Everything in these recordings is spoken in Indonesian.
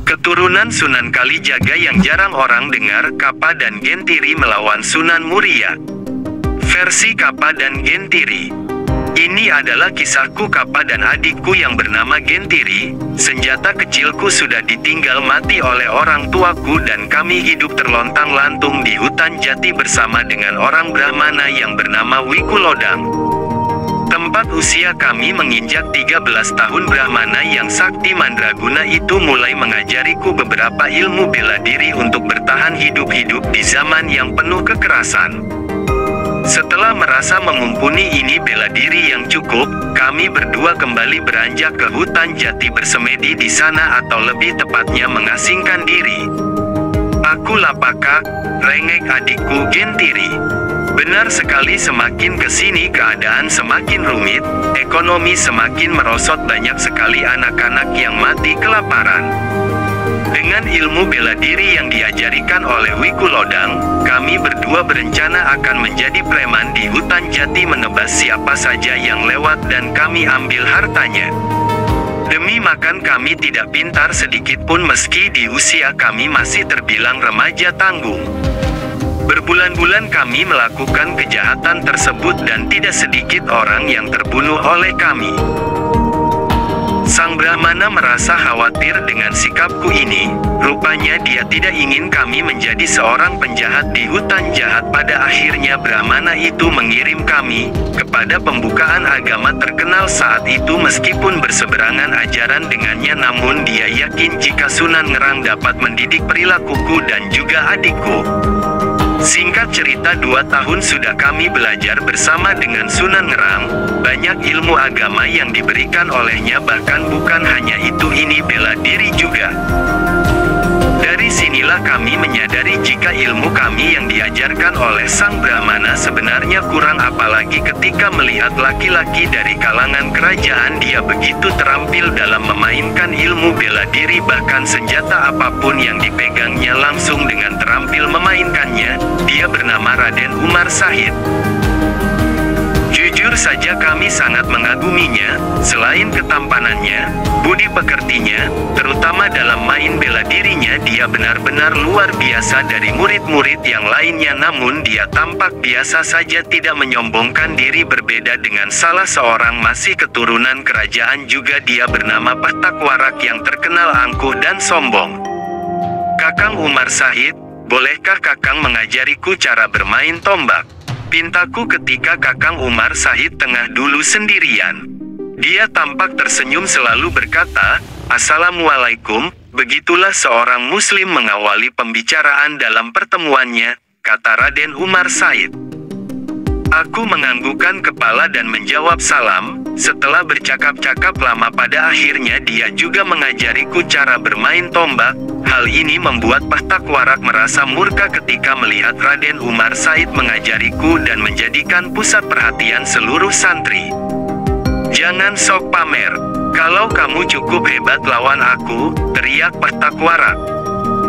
Keturunan Sunan Kalijaga yang jarang orang dengar, Kapa dan Gentiri melawan Sunan Muria. Versi Kapa dan Gentiri. Ini adalah kisahku Kapa dan adikku yang bernama Gentiri. Senjata kecilku sudah ditinggal mati oleh orang tuaku dan kami hidup terlontang-lantung di hutan jati bersama dengan orang Brahmana yang bernama Wikulodang. Tempat usia kami menginjak 13 tahun. Brahmana yang sakti mandraguna itu mulai mengajariku beberapa ilmu bela diri untuk bertahan hidup-hidup di zaman yang penuh kekerasan. Setelah merasa memumpuni ini bela diri yang cukup, kami berdua kembali beranjak ke hutan jati bersemedi di sana, atau lebih tepatnya mengasingkan diri. Aku Lapaka, rengek adikku Gentiri. Benar sekali, semakin kesini keadaan semakin rumit, ekonomi semakin merosot, banyak sekali anak-anak yang mati kelaparan. Dengan ilmu bela diri yang diajarikan oleh Wikulodang, kami berdua berencana akan menjadi preman di hutan jati, menebas siapa saja yang lewat dan kami ambil hartanya. Demi makan kami tidak pintar sedikit pun meski di usia kami masih terbilang remaja tanggung. Berbulan-bulan kami melakukan kejahatan tersebut dan tidak sedikit orang yang terbunuh oleh kami. Sang Brahmana merasa khawatir dengan sikapku ini. Rupanya dia tidak ingin kami menjadi seorang penjahat di hutan jahat. Pada akhirnya Brahmana itu mengirim kami kepada pembukaan agama terkenal saat itu. Meskipun berseberangan ajaran dengannya, namun dia yakin jika Sunan Ngerang dapat mendidik perilakuku dan juga adikku. Singkat cerita, 2 tahun sudah kami belajar bersama dengan Sunan Ngerang. Banyak ilmu agama yang diberikan olehnya, bahkan bukan hanya itu, ini bela diri juga. Dari sinilah kami menyadari jika ilmu kami yang diajarkan oleh Sang Brahmana sebenarnya kurang, apalagi ketika melihat laki-laki dari kalangan kerajaan. Dia begitu terampil dalam memainkan ilmu bela diri, bahkan senjata apapun yang dipegangnya langsung dengan terampil memainkannya. Dia bernama Raden Umar Sahid. Jujur saja kami sangat mengaguminya. Selain ketampanannya, budi pekertinya, terutama dalam main bela dirinya, dia benar-benar luar biasa dari murid-murid yang lainnya. Namun dia tampak biasa saja, tidak menyombongkan diri. Berbeda dengan salah seorang masih keturunan kerajaan juga, dia bernama Patakwarak yang terkenal angkuh dan sombong. Kakang Umar Sahid, bolehkah Kakang mengajariku cara bermain tombak? Pintaku ketika Kakang Umar Sahid tengah dulu sendirian. Dia tampak tersenyum selalu berkata, "Assalamualaikum." Begitulah seorang muslim mengawali pembicaraan dalam pertemuannya, kata Raden Umar Sahid. Aku menganggukkan kepala dan menjawab salam. Setelah bercakap-cakap lama, pada akhirnya dia juga mengajariku cara bermain tombak. Hal ini membuat Patakwarak merasa murka ketika melihat Raden Umar Sahid mengajariku dan menjadikan pusat perhatian seluruh santri. "Jangan sok pamer. Kalau kamu cukup hebat lawan aku," teriak Patakwarak.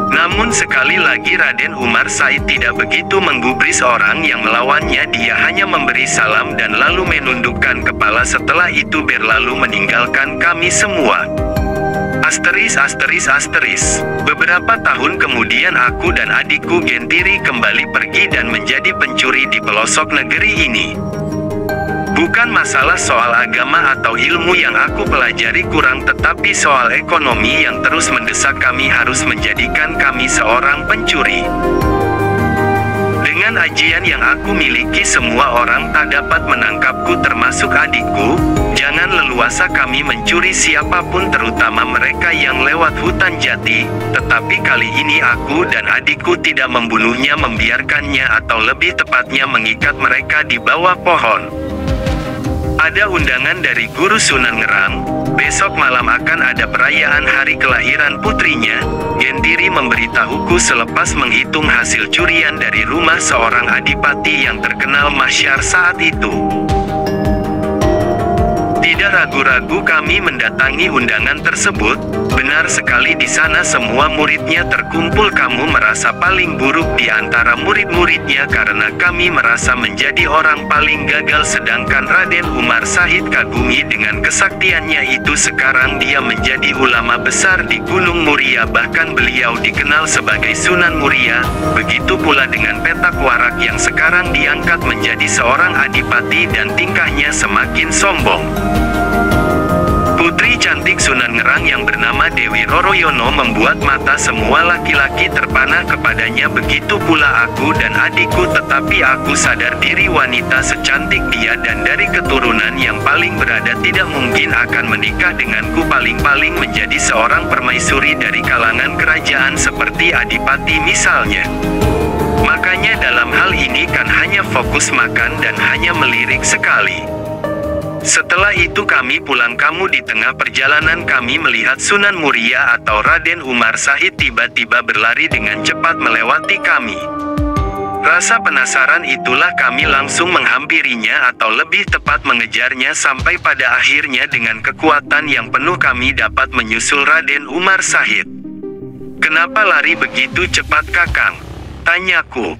Namun sekali lagi Raden Umar Sahid tidak begitu menggubris orang yang melawannya. Dia hanya memberi salam dan lalu menundukkan kepala. Setelah itu berlalu meninggalkan kami semua. Beberapa tahun kemudian aku dan adikku Gentiri kembali pergi dan menjadi pencuri di pelosok negeri ini. Bukan masalah soal agama atau ilmu yang aku pelajari kurang, tetapi soal ekonomi yang terus mendesak kami harus menjadikan kami seorang pencuri. Dengan ajian yang aku miliki, semua orang tak dapat menangkapku termasuk adikku. Jangan leluasa kami mencuri siapapun, terutama mereka yang lewat hutan jati. Tetapi kali ini aku dan adikku tidak membunuhnya, membiarkannya, atau lebih tepatnya mengikat mereka di bawah pohon. Ada undangan dari Guru Sunan Ngerang. Besok malam akan ada perayaan hari kelahiran putrinya. Gentiri memberitahuku selepas menghitung hasil curian dari rumah seorang adipati yang terkenal masyar saat itu. Tidak ragu-ragu kami mendatangi undangan tersebut. Benar sekali, di sana semua muridnya terkumpul. Kamu merasa paling buruk di antara murid-muridnya karena kami merasa menjadi orang paling gagal, sedangkan Raden Umar Shahid kagumi dengan kesaktiannya itu. Sekarang dia menjadi ulama besar di Gunung Muria, bahkan beliau dikenal sebagai Sunan Muria. Begitu pula dengan Petak Warak yang sekarang diangkat menjadi seorang adipati dan tingkahnya semakin sombong. Putri cantik Sunan Ngerang yang bernama Dewi Roroyono membuat mata semua laki-laki terpanah kepadanya. Begitu pula aku dan adikku, tetapi aku sadar diri wanita secantik dia dan dari keturunan yang paling berada tidak mungkin akan menikah denganku, paling-paling menjadi seorang permaisuri dari kalangan kerajaan seperti adipati misalnya. Makanya dalam hal ini kan hanya fokus makan dan hanya melirik sekali. Setelah itu kami pulang. Kamu di tengah perjalanan kami melihat Sunan Muria atau Raden Umar Shahid tiba-tiba berlari dengan cepat melewati kami. Rasa penasaran itulah kami langsung menghampirinya atau lebih tepat mengejarnya, sampai pada akhirnya dengan kekuatan yang penuh kami dapat menyusul Raden Umar Shahid. "Kenapa lari begitu cepat, Kakang?" tanyaku.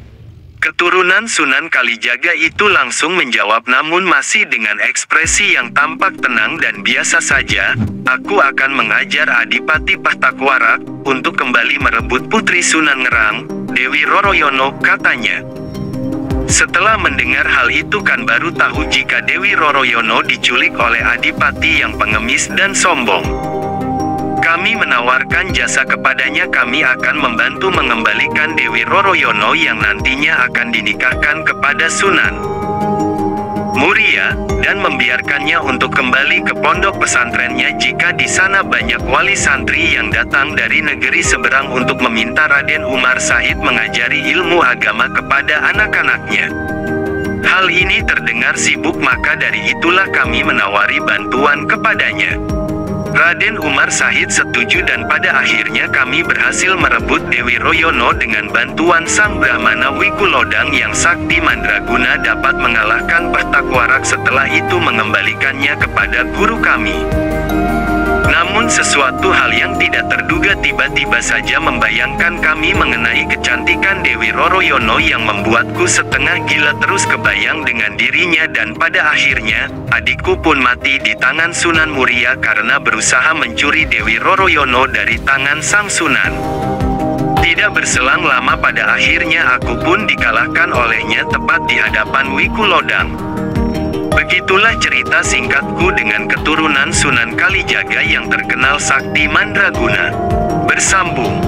Keturunan Sunan Kalijaga itu langsung menjawab, namun masih dengan ekspresi yang tampak tenang dan biasa saja. "Aku akan mengajar Adipati Petak Warak untuk kembali merebut Putri Sunan Ngerang, Dewi Roroyono," katanya. Setelah mendengar hal itu kan baru tahu jika Dewi Roroyono diculik oleh adipati yang pengemis dan sombong. Kami menawarkan jasa kepadanya. Kami akan membantu mengembalikan Dewi Roroyono yang nantinya akan dinikahkan kepada Sunan Muria, dan membiarkannya untuk kembali ke pondok pesantrennya jika di sana banyak wali santri yang datang dari negeri seberang untuk meminta Raden Umar Shahid mengajari ilmu agama kepada anak-anaknya. Hal ini terdengar sibuk, maka dari itulah kami menawari bantuan kepadanya. Raden Umar Shahid setuju dan pada akhirnya kami berhasil merebut Dewi Royono dengan bantuan sang Brahmana Wikulodang yang sakti mandraguna dapat mengalahkan Petak Warak, setelah itu mengembalikannya kepada guru kami. Namun sesuatu hal yang tidak terduga tiba-tiba saja membayangkan kami mengenai kecantikan Dewi Roroyono yang membuatku setengah gila, terus kebayang dengan dirinya, dan pada akhirnya adikku pun mati di tangan Sunan Muria karena berusaha mencuri Dewi Roroyono dari tangan sang Sunan. Tidak berselang lama pada akhirnya aku pun dikalahkan olehnya tepat di hadapan Wikulodang. Begitulah cerita singkatku dengan keturunan Sunan Kalijaga yang terkenal sakti mandraguna. Bersambung.